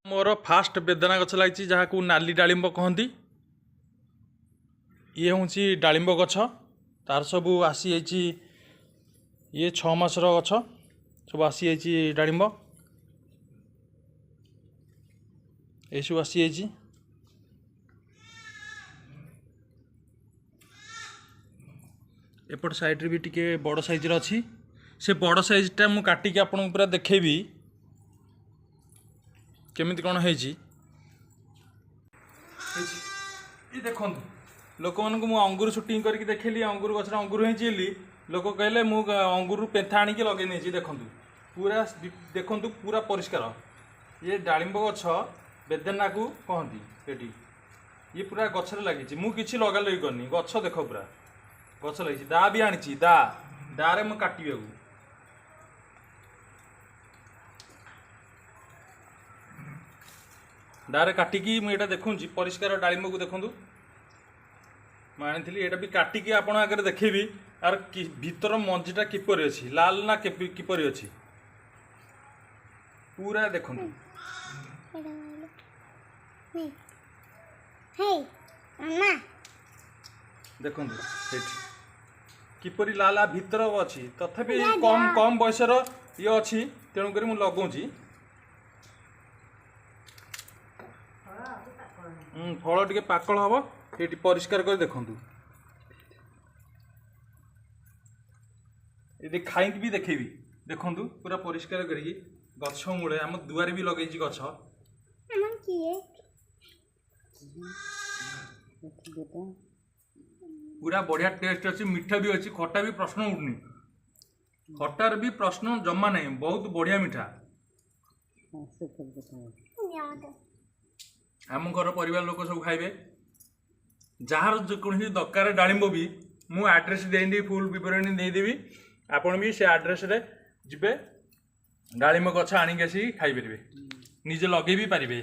मोर fast बेदना गछ लगी जहाँ को नाली डालिंब कहती। ये हूँ डालिंब गछ तार सब आसी ये 6 मासर गछ सब आसी डालिंब ये सब आसी एपट साइड भी टिके बड़ साइज अच्छी से बड़ साइजटा मु काटिकी आपन पूरा देखेबी केमिति कौन है देखो लोक मान को अंगूर शूटिंग करके देखली अंगूर गछ अंगूर होली लोक कहले मु अंगूर पेथा आनिक लगे नहीं देखु पूरा देखु पूरा परिष्कार ये डालिंब गछ बेदना को कहती ये ये पूरा गछरे लगी मु किछि लगा लगी करनी गछ देख पूरा गछ लगी दा भी आनी दारे मु काटिबे डारे काटिकी मुझे देखुची परिष्कार डालिंब को देखु मुझे ये भी काटिकी आपण आगे देखेबी आर भीतर मंजीटा किपर अच्छी लाल ना किपर अच्छी पूरा देखु देखु किपरि लाल भीतर अच्छी तथापि कम कम बयसर ये अच्छी तेणुक मुझे लगौची फल टे पाकल हम ये परिष्कार कर देखु ये खाई भी देखेबी देखु पूरा परिष्कार कर गछ मूले आम दुआर भी लगे गछ पूरा बढ़िया टेस्ट अच्छी मीठा भी अच्छी खट्टा भी प्रश्न उठनी खट्टार भी प्रश्न जमा नहीं बहुत बढ़िया मीठा आम घर परिवार लोक सब खाइबे जार जेकोसी दरकार डालिंब भी मु एड्रेस देदी फुल विवरणी देदेवी आपण भी से एड्रेस रे जिबे डालिंब गछ आनिक आसी खाई पारे निजे लगे भी पारे।